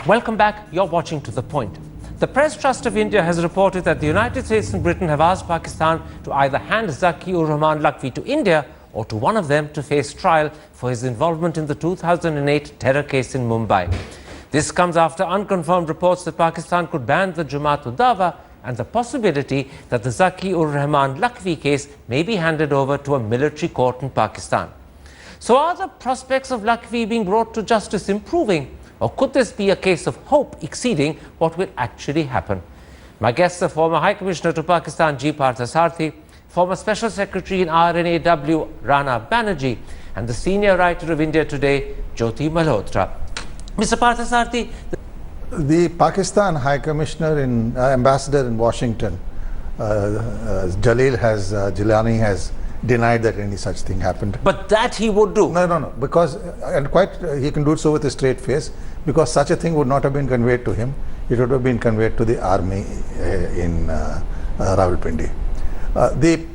Welcome back. You're watching To The Point. The Press Trust of India has reported that the United States and Britain have asked Pakistan to either hand Zaki ur-Rehman Lakhvi to India or to one of them to face trial for his involvement in the 2008 terror case in Mumbai. This comes after unconfirmed reports that Pakistan could ban the Jamaat-ud-Dawa and the possibility that the Zaki ur-Rehman Lakhvi case may be handed over to a military court in Pakistan. So are the prospects of Lakhvi being brought to justice improving? Or could this be a case of hope exceeding what will actually happen? My guests are former High Commissioner to Pakistan G. Parthasarathy, former Special Secretary in RNAW Rana Banerjee, and the senior writer of India Today, Jyoti Malhotra. Mr. Parthasarathy, the Pakistan High Commissioner Ambassador in Washington, Jilani has denied that any such thing happened. But that he would do. No, because he can do so with a straight face, because such a thing would not have been conveyed to him. It would have been conveyed to the army in Rawalpindi. The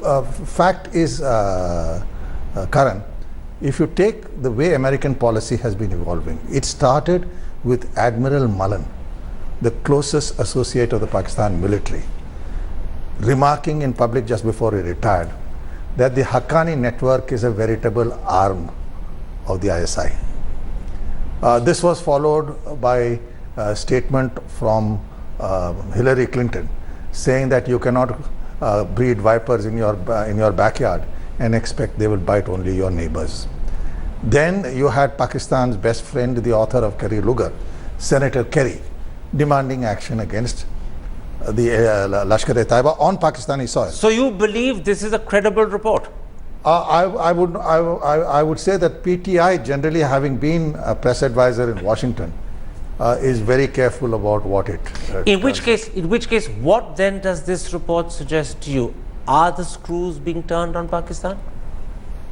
fact is, Karan, if you take the way American policy has been evolving, it started with Admiral Mullen, the closest associate of the Pakistan military, remarking in public just before he retired that the Haqqani network is a veritable arm of the ISI. This was followed by a statement from Hillary Clinton saying that you cannot breed vipers in your backyard and expect they will bite only your neighbors. Then you had Pakistan's best friend, the author of Kerry Lugar, Senator Kerry, demanding action against the Lashkar-e-Taiba on Pakistani soil. So you believe this is a credible report? I would say that PTI, generally having been a press advisor in Washington, is very careful about what it in which case, what then does this report suggest to you? Are the screws being turned on Pakistan?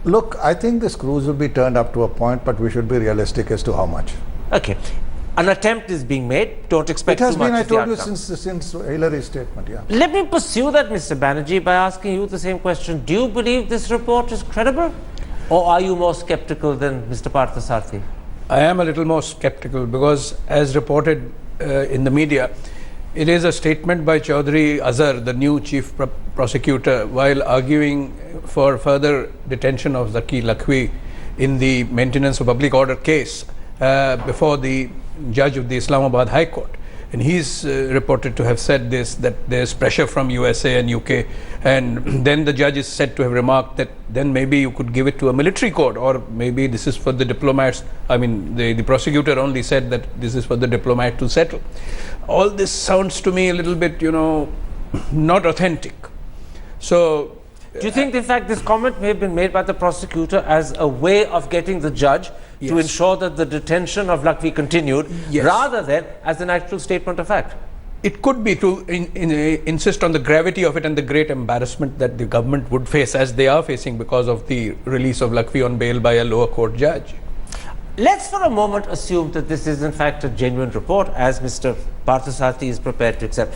Look, I think the screws will be turned up to a point, but we should be realistic as to how much. Okay. An attempt is being made. Don't expect too much. It has been, I told you, since Hillary's statement, yeah. Let me pursue that, Mr. Banerjee, by asking you the same question. Do you believe this report is credible? Or are you more skeptical than Mr. Parthasarathy? I am a little more skeptical because, as reported in the media, it is a statement by Chaudhry Azhar, the new chief prosecutor, while arguing for further detention of Zaki Lakhvi in the maintenance of public order case before the judge of the Islamabad High Court. And he's reported to have said this, that there's pressure from USA and UK, and then the judge is said to have remarked that then maybe you could give it to a military court, or maybe this is for the diplomats. I mean, the prosecutor only said that this is for the diplomat to settle. All this sounds to me a little bit, not authentic. So do you think, in fact, this comment may have been made by the prosecutor as a way of getting the judge to ensure that the detention of Lakhvi continued, rather than as an actual statement of fact? It could be to insist on the gravity of it and the great embarrassment that the government would face, as they are facing, because of the release of Lakhvi on bail by a lower court judge. Let's for a moment assume that this is in fact a genuine report, as Mr. Parthasarathy is prepared to accept.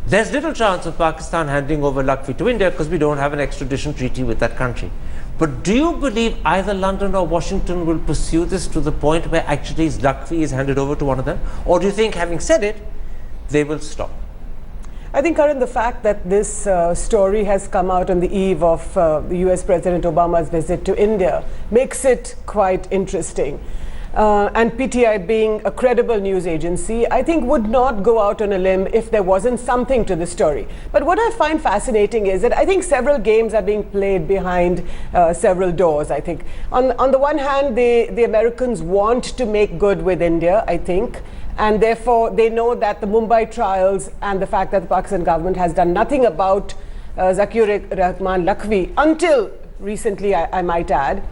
There's little chance of Pakistan handing over Lakhvi to India because we don't have an extradition treaty with that country. But do you believe either London or Washington will pursue this to the point where actually Lakhvi is handed over to one of them? Or do you think, having said it, they will stop? I think, Karan, the fact that this story has come out on the eve of the US President Obama's visit to India makes it quite interesting. And PTI, being a credible news agency, I think would not go out on a limb if there wasn't something to the story. But what I find fascinating is that I think several games are being played behind several doors, I think. On the one hand, the Americans want to make good with India, I think. And therefore, they know that the Mumbai trials and the fact that the Pakistan government has done nothing about Zaki ur-Rehman Lakhvi until recently, I might add,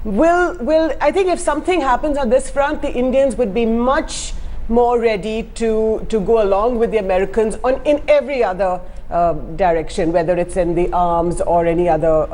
I think if something happens on this front, the Indians would be much more ready to go along with the Americans in every other direction, whether it's in the arms or any other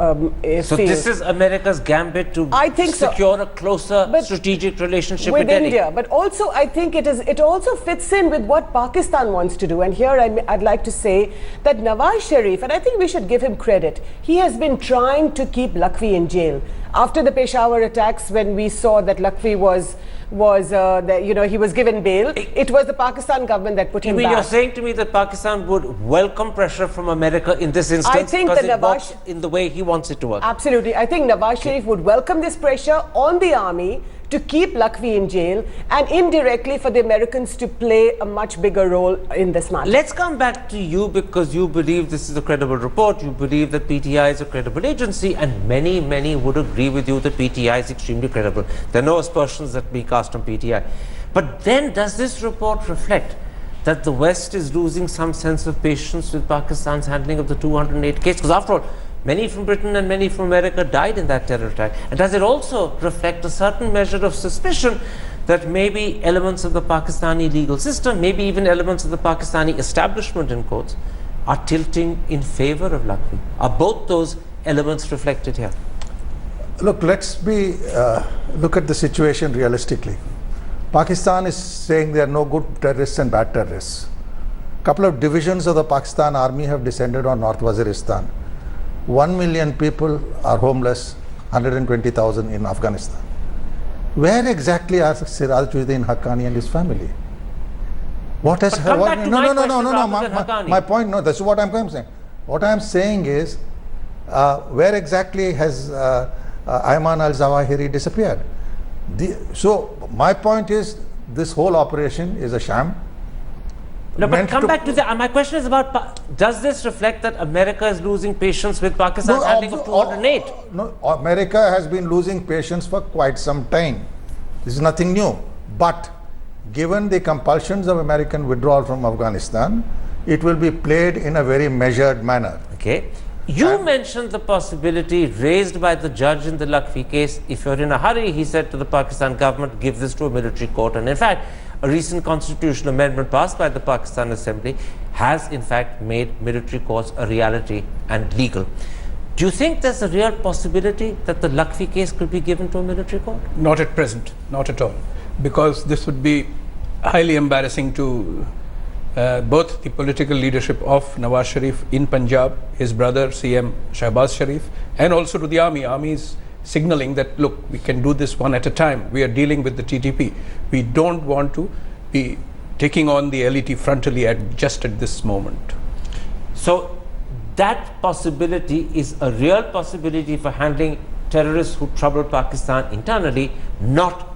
So field. this is America's gambit to secure a closer strategic relationship with India. But also, I think it also fits in with what Pakistan wants to do. And here I'd like to say that Nawaz Sharif, and I think we should give him credit, he has been trying to keep Lakhvi in jail. After the Peshawar attacks, when we saw that Lakhvi was was that, you know, he was given bail. It was the Pakistan government that put him back. You're saying to me that Pakistan would welcome pressure from America in this instance I think because that it works in the way he wants it to work? Absolutely. I think Nawaz Sharif would welcome this pressure on the army to keep Lakhvi in jail and indirectly for the Americans to play a much bigger role in this matter. Let's come back to you, because you believe this is a credible report. You believe that PTI is a credible agency, and many would agree with you that PTI is extremely credible. There are no aspersions that be cast on PTI. But then does this report reflect that the West is losing some sense of patience with Pakistan's handling of the 208 case? Because after all, many from Britain and many from America died in that terror attack. And does it also reflect a certain measure of suspicion that maybe elements of the Pakistani legal system, maybe even elements of the Pakistani establishment in quotes, are tilting in favor of Lakhvi? Are both those elements reflected here? Look, let's look at the situation realistically. Pakistan is saying there are no good terrorists and bad terrorists. A couple of divisions of the Pakistan army have descended on North Waziristan. 1 million people are homeless, 120,000 in Afghanistan. Where exactly are Sirajuddin Haqqani and his family? What has But come back to my question rather than Haqqani. My point, no, that's what I'm saying. What I'm saying is, where exactly has Ayman al-Zawahiri disappeared? So my point is, this whole operation is a sham. No, but come back to my question is about, does this reflect that America is losing patience with Pakistan's handling of 208? No, America has been losing patience for quite some time. This is nothing new. But given the compulsions of American withdrawal from Afghanistan, it will be played in a very measured manner. Okay. You mentioned the possibility raised by the judge in the Lakhvi case. If you're in a hurry, he said to the Pakistan government, give this to a military court. And in fact, a recent constitutional amendment passed by the Pakistan Assembly has in fact made military courts a reality and legal. Do you think there's a real possibility that the Lakhvi case could be given to a military court? Not at present, not at all. Because this would be highly embarrassing to both the political leadership of Nawaz Sharif in Punjab, his brother CM Shahbaz Sharif, and also to the army. Army is signaling that, look, we can do this one at a time. We are dealing with the TTP. We don't want to be taking on the LET frontally just at this moment. So that possibility is a real possibility for handling terrorists who trouble Pakistan internally, not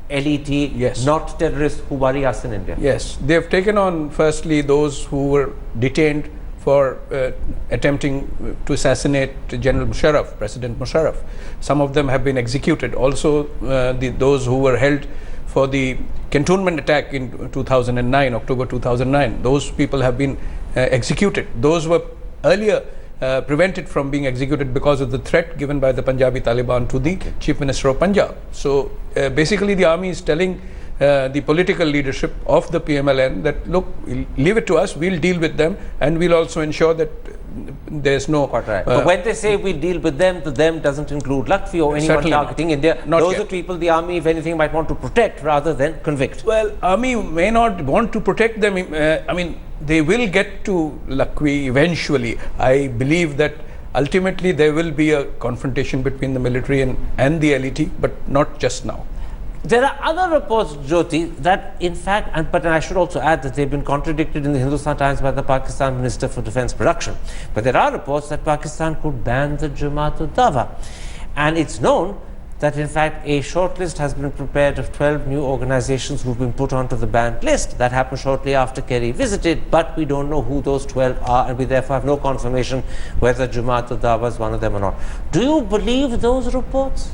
LET, yes, not terrorists who worry us in India. Yes, they have taken on firstly those who were detained for attempting to assassinate General Musharraf, President Musharraf. Some of them have been executed. Also, those who were held for the cantonment attack in 2009, October 2009, those people have been executed. Those were earlier prevented from being executed because of the threat given by the Punjabi Taliban to the Chief Minister of Punjab. So basically the army is telling the political leadership of the PMLN that, look, leave it to us, we'll deal with them, and we'll also ensure that there's no... But when they say we deal with them, the them doesn't include Lakhvi or anyone targeting India. Those are people the army, if anything, might want to protect rather than convict. Well, army may not want to protect them. I mean, they will get to Lakhvi eventually. I believe that ultimately there will be a confrontation between the military and the LET, but not just now. There are other reports, Jyoti, that in fact, but I should also add that they've been contradicted in the Hindustan Times by the Pakistan Minister for Defence Production. But there are reports that Pakistan could ban the Jamaat-ul-Dawa. And it's known that in fact a shortlist has been prepared of 12 new organizations who've been put onto the banned list. That happened shortly after Kerry visited, but we don't know who those 12 are, and we therefore have no confirmation whether Jamaat-ul-Dawa is one of them or not. Do you believe those reports?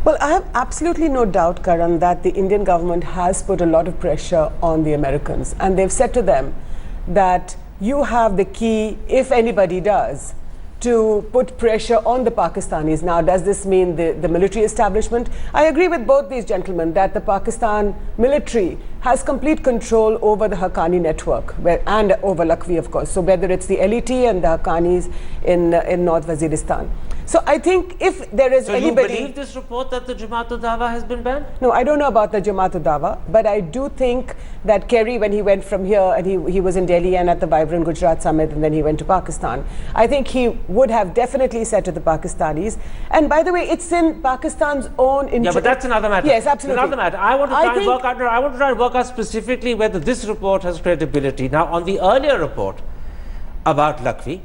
Well, I have absolutely no doubt, Karan, that the Indian government has put a lot of pressure on the Americans, and they've said to them that you have the key, if anybody does, to put pressure on the Pakistanis. Now, does this mean the military establishment? I agree with both these gentlemen that the Pakistan military has complete control over the Haqqani network and over Lakhvi, of course. So whether it's the LET and the Haqqanis in North Waziristan. So I think if there is So anybody... you believe this report that the Jamaat-ul-Dawa has been banned? No, I don't know about the Jamaat-ul-Dawa, but I do think that Kerry, when he went from here, and he was in Delhi and at the Vibrant Gujarat Summit, and then he went to Pakistan, I think he would have definitely said to the Pakistanis, and by the way, it's in Pakistan's own interest. Yeah, but that's another matter. Yes, absolutely. Another matter. I want to try and work out specifically whether this report has credibility. Now, on the earlier report about Lakhvi,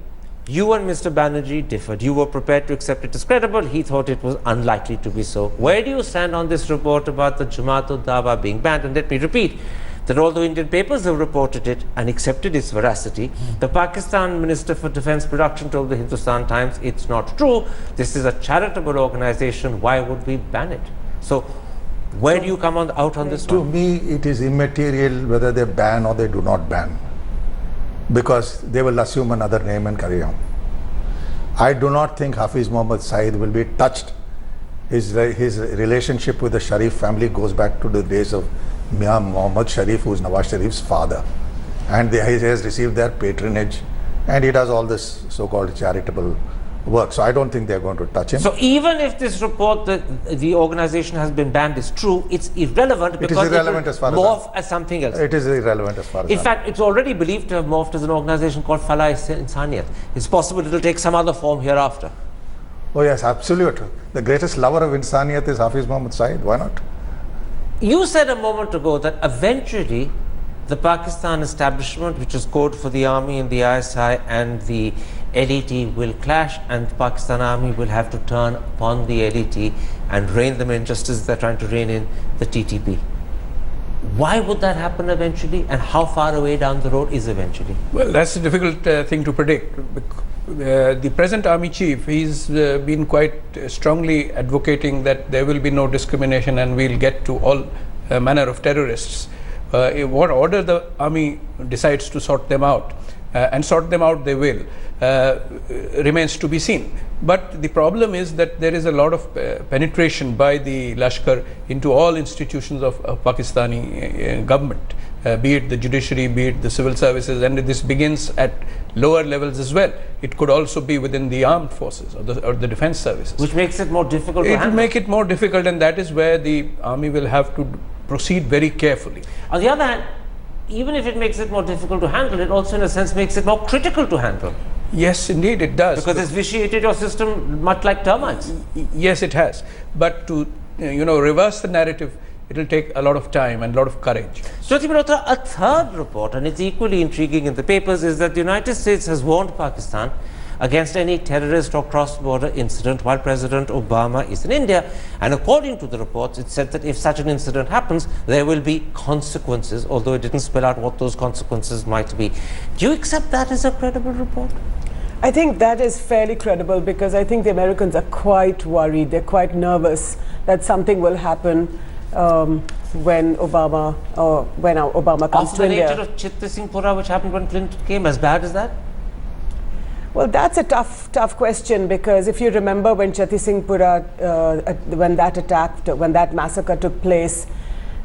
you and Mr. Banerjee differed. You were prepared to accept it as credible. He thought it was unlikely to be so. Where do you stand on this report about the Jamaat-ul-Dawa being banned? And let me repeat that although Indian papers have reported it and accepted its veracity, the Pakistan Minister for Defence Production told the Hindustan Times it's not true. This is a charitable organization. Why would we ban it? So, where do you come out on this To one? me, it is immaterial whether they ban or they do not ban, because they will assume another name and carry on. I do not think Hafiz Muhammad Saeed will be touched. His relationship with the Sharif family goes back to the days of Mian Muhammad Sharif, who is Nawaz Sharif's father. And he has received their patronage, and he does all this so-called charitable work. So I don't think they're going to touch him. So even if this report that the organization has been banned is true, it's irrelevant because irrelevant it as far as morph as something else. It is irrelevant as far as In fact, it's already believed to have morphed as an organization called Falah Insaniyat. It's possible it will take some other form hereafter. Oh yes, absolutely. The greatest lover of Insaniyat is Hafiz Muhammad Saeed. Why not? You said a moment ago that eventually the Pakistan establishment, which is code for the army and the ISI and the LET, will clash, and the Pakistan army will have to turn upon the LET and rein them in, just as they're trying to rein in the TTP. Why would that happen eventually, and how far away down the road is eventually? Well, that's a difficult thing to predict. The present army chief, he's been quite strongly advocating that there will be no discrimination and we'll get to all manner of terrorists. What order the army decides to sort them out, and sort them out they will, remains to be seen. But the problem is that there is a lot of penetration by the Lashkar into all institutions of Pakistani government, be it the judiciary, be it the civil services, and this begins at lower levels as well. It could also be within the armed forces or the defense services. Which makes it more difficult to It handle. will make it more difficult, and that is where the army will have to proceed very carefully. On the other hand, even if it makes it more difficult to handle, it also in a sense makes it more critical to handle. Yes, indeed it does. Because it's vitiated your system much like termites. Yes, it has. But to reverse the narrative, it will take a lot of time and a lot of courage. Jyoti Malhotra, a third report, and it's equally intriguing in the papers, is that the United States has warned Pakistan against any terrorist or cross-border incident while President Obama is in India. And according to the reports, it said that if such an incident happens, there will be consequences, although it didn't spell out what those consequences might be. Do you accept that as a credible report? I think that is fairly credible, because I think the Americans are quite worried. They're quite nervous that something will happen when Obama comes After to the India. nature of Chitta Singh Pura, which happened when Clinton came, as bad as that? Well, that's a tough question, because if you remember when Chatti Singh Pura, when that massacre took place,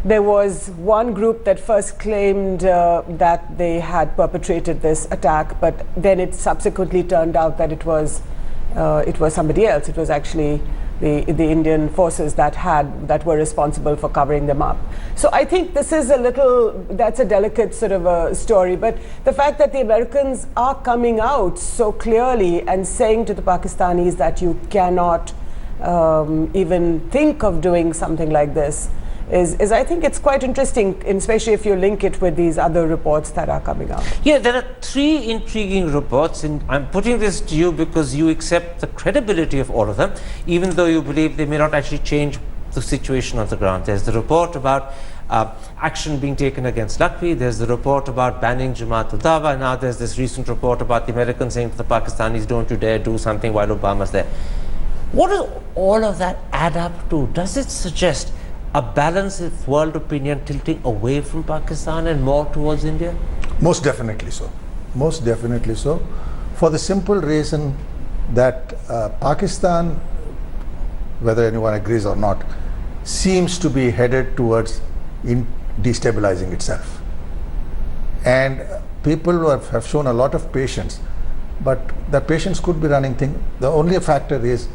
there was one group that first claimed that they had perpetrated this attack, but then it subsequently turned out that it was somebody else. It was actually the Indian forces that were responsible for covering them up. So I think this is that's a delicate sort of a story, but the fact that the Americans are coming out so clearly and saying to the Pakistanis that you cannot even think of doing something like this is I think it's quite interesting, especially if you link it with these other reports that are coming out. Yeah, there are three intriguing reports, and I'm putting this to you because you accept the credibility of all of them, even though you believe they may not actually change the situation on the ground. There's the report about action being taken against Lakhvi, there's the report about banning Jamaat-ul-Dawa, and now there's this recent report about the Americans saying to the Pakistanis, don't you dare do something while Obama's there. What does all of that add up to? Does it suggest a balance of world opinion tilting away from Pakistan and more towards India? Most definitely so. Most definitely so. For the simple reason that Pakistan, whether anyone agrees or not, seems to be headed towards destabilizing itself. And people who have shown a lot of patience but the patients could be running thing. The only factor is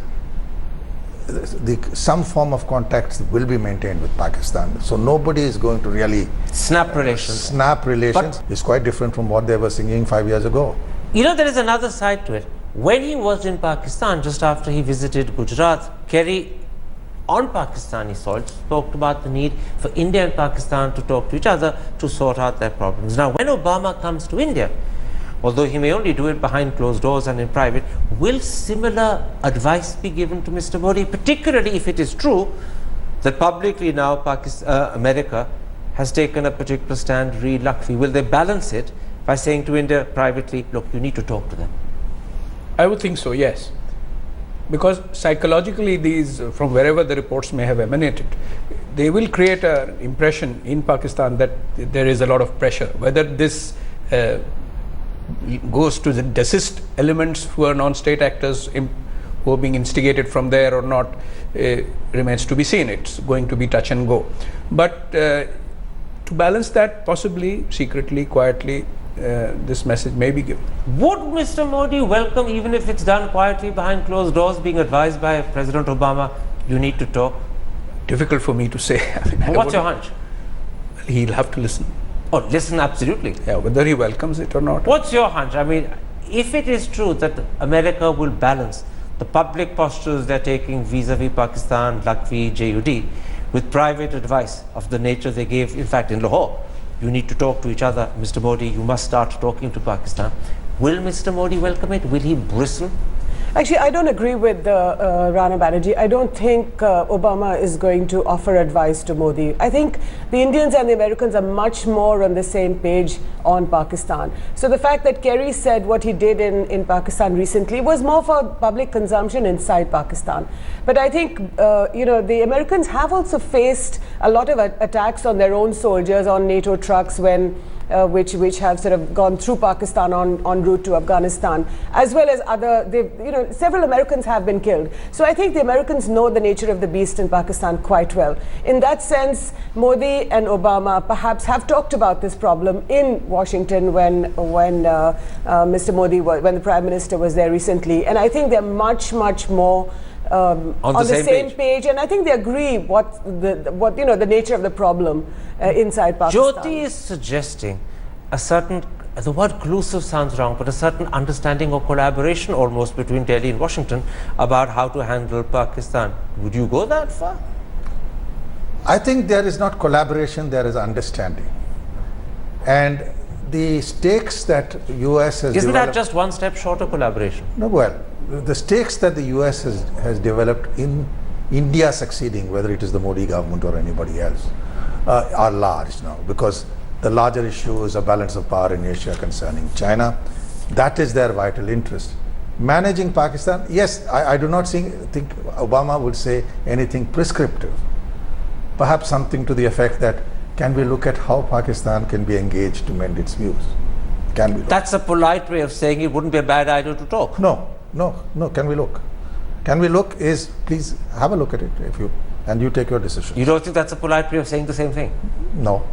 some form of contacts will be maintained with Pakistan. So nobody is going to really snap relations. Snap relations is quite different from what they were singing 5 years ago. You know, there is another side to it. When he was in Pakistan, just after he visited Gujarat, Kerry on Pakistani soil spoke about the need for India and Pakistan to talk to each other to sort out their problems. Now, when Obama comes to India, although he may only do it behind closed doors and in private, will similar advice be given to Mr. Modi, particularly if it is true that publicly now America has taken a particular stand, Lakhvi? Will they balance it by saying to India privately, look, you need to talk to them? I would think so, yes. Because psychologically, these, from wherever the reports may have emanated, they will create an impression in Pakistan that there is a lot of pressure. Whether this goes to the desist elements who are non-state actors who are being instigated from there or not remains to be seen. It's going to be touch and go. But to balance that, possibly, secretly, quietly, this message may be given. Would Mr. Modi welcome, even if it's done quietly behind closed doors, being advised by President Obama, you need to talk? Difficult for me to say. I mean, what's your hunch? He'll have to listen. Oh, listen, absolutely. Yeah, whether he welcomes it or not. What's your hunch? I mean, if it is true that America will balance the public postures they're taking vis-a-vis Pakistan, Lakhvi, JUD, with private advice of the nature they gave, in fact, in Lahore, you need to talk to each other, Mr. Modi, you must start talking to Pakistan. Will Mr. Modi welcome it? Will he bristle? Actually, I don't agree with Rana Banerjee. I don't think Obama is going to offer advice to Modi. I think the Indians and the Americans are much more on the same page on Pakistan. So the fact that Kerry said what he did in Pakistan recently was more for public consumption inside Pakistan. But I think, the Americans have also faced a lot of attacks on their own soldiers on NATO trucks which have sort of gone through Pakistan en route to Afghanistan, as well as several Americans have been killed. So I think the Americans know the nature of the beast in Pakistan quite well. In that sense, Modi and Obama perhaps have talked about this problem in Washington when Mr. Modi when the Prime Minister was there recently, and I think they're much more on the same page, and I think they agree what the nature of the problem inside Pakistan. Jyoti is suggesting a certain, the word collusive sounds wrong, but a certain understanding or collaboration almost between Delhi and Washington about how to handle Pakistan. Would you go that far? I think there is not collaboration, there is understanding. And the stakes that US has Isn't that just one step short of collaboration? No, well, the stakes that the US has developed in India succeeding, whether it is the Modi government or anybody else, are large now, because the larger issue is a balance of power in Asia concerning China. That is their vital interest. Managing Pakistan, yes, I do not think Obama would say anything prescriptive. Perhaps something to the effect that, can we look at how Pakistan can be engaged to mend its views? Can we look? That's a polite way of saying it wouldn't be a bad idea to talk. No, can we look? Can we look is, please have a look at it and you take your decision. You don't think that's a polite way of saying the same thing? No.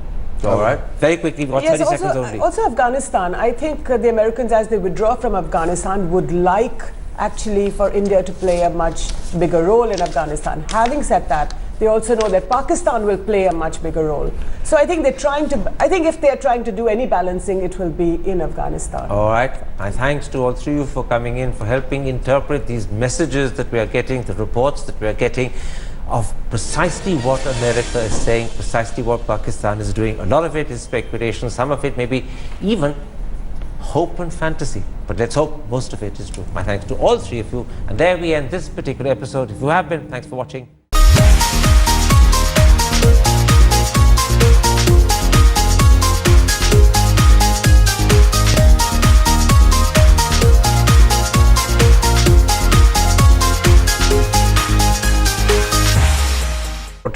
All right. Very quickly, we've got 30 seconds only. Also Afghanistan, I think the Americans, as they withdraw from Afghanistan, would like actually for India to play a much bigger role in Afghanistan. Having said that, they also know that Pakistan will play a much bigger role. So I think if they're trying to do any balancing, it will be in Afghanistan. All right. My thanks to all three of you for coming in, for helping interpret these messages that we are getting, the reports that we are getting of precisely what America is saying, precisely what Pakistan is doing. A lot of it is speculation, some of it may be even hope and fantasy. But let's hope most of it is true. My thanks to all three of you. And there we end this particular episode. If you have been, thanks for watching.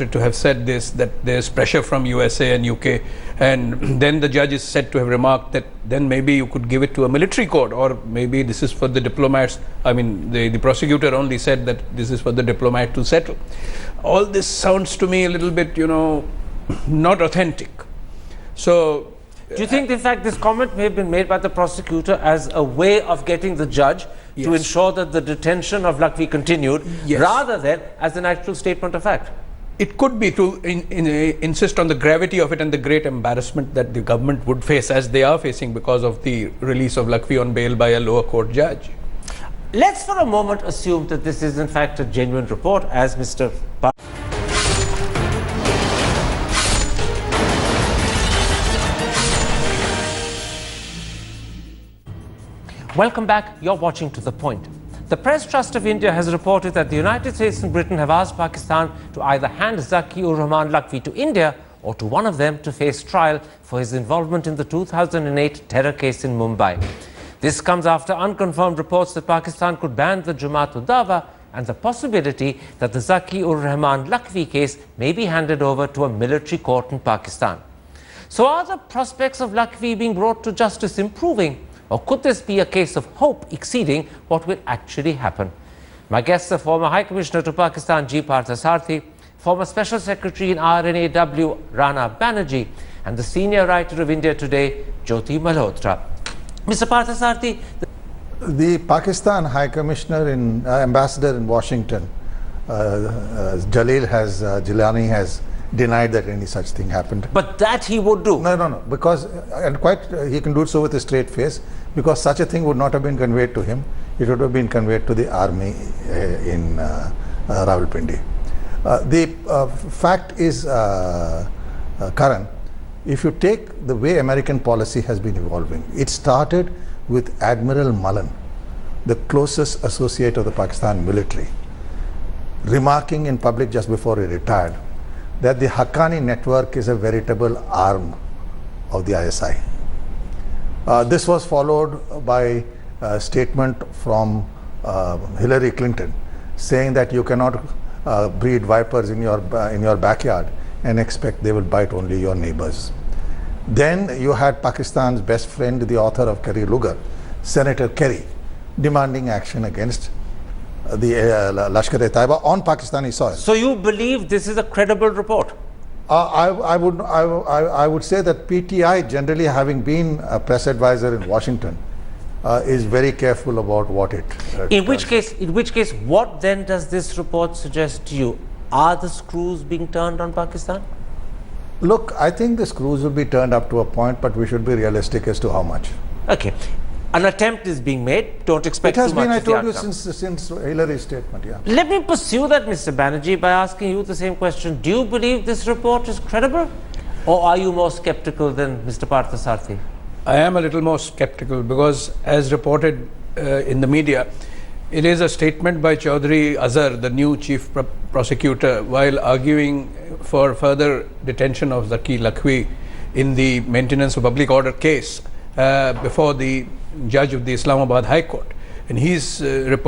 To have said this, that there's pressure from USA and UK, and then the judge is said to have remarked that then maybe you could give it to a military court, or maybe this is for the diplomats. I mean, the prosecutor only said that this is for the diplomat to settle. All this sounds to me a little bit, not authentic. So Do you think, in fact, this comment may have been made by the prosecutor as a way of getting the judge to ensure that the detention of Lakhvi continued, rather than as an actual statement of fact? It could be to insist on the gravity of it and the great embarrassment that the government would face, as they are facing because of the release of Lakhvi on bail by a lower court judge. Let's for a moment assume that this is in fact a genuine report, as Mr. Welcome back. You're watching To The Point. The Press Trust of India has reported that the United States and Britain have asked Pakistan to either hand Zaki ur-Rehman Lakhvi to India or to one of them to face trial for his involvement in the 2008 terror case in Mumbai. This comes after unconfirmed reports that Pakistan could ban the Jamaat-ud-Dawa and the possibility that the Zaki ur-Rehman Lakhvi case may be handed over to a military court in Pakistan. So are the prospects of Lakhvi being brought to justice improving? Or could this be a case of hope exceeding what will actually happen? My guests are former High Commissioner to Pakistan, G. Parthasarathy, former Special Secretary in RNAW, Rana Banerjee, and the senior writer of India Today, Jyoti Malhotra. Mr. Parthasarathy, the Pakistan High Commissioner Ambassador in Washington, Jilani has denied that any such thing happened. But that he would do. No, because, he can do so with a straight face, because such a thing would not have been conveyed to him. It would have been conveyed to the army in Rawalpindi. The fact is, Karan, if you take the way American policy has been evolving, it started with Admiral Mullen, the closest associate of the Pakistan military, remarking in public just before he retired that the Haqqani network is a veritable arm of the ISI. This was followed by a statement from Hillary Clinton saying that you cannot breed vipers in your backyard and expect they will bite only your neighbors. Then you had Pakistan's best friend, the author of Kerry Lugar, Senator Kerry, demanding action against the Lashkar-e-Taiba on Pakistani soil. So you believe this is a credible report? I would say that PTI, generally having been a press advisor in Washington, is very careful about what it in which case, what then does this report suggest to you? Are the screws being turned on Pakistan? Look, I think the screws will be turned up to a point, but we should be realistic as to how much. Okay. An attempt is being made. Don't expect too much. It has been, I told you, since Hillary's statement, yeah. Let me pursue that, Mr. Banerjee, by asking you the same question. Do you believe this report is credible? Or are you more skeptical than Mr. Parthasarathy? I am a little more skeptical because, as reported in the media, it is a statement by Chaudhry Azhar, the new chief prosecutor, while arguing for further detention of Zaki Lakhvi in the maintenance of public order case before the judge of the Islamabad High Court. And he's reported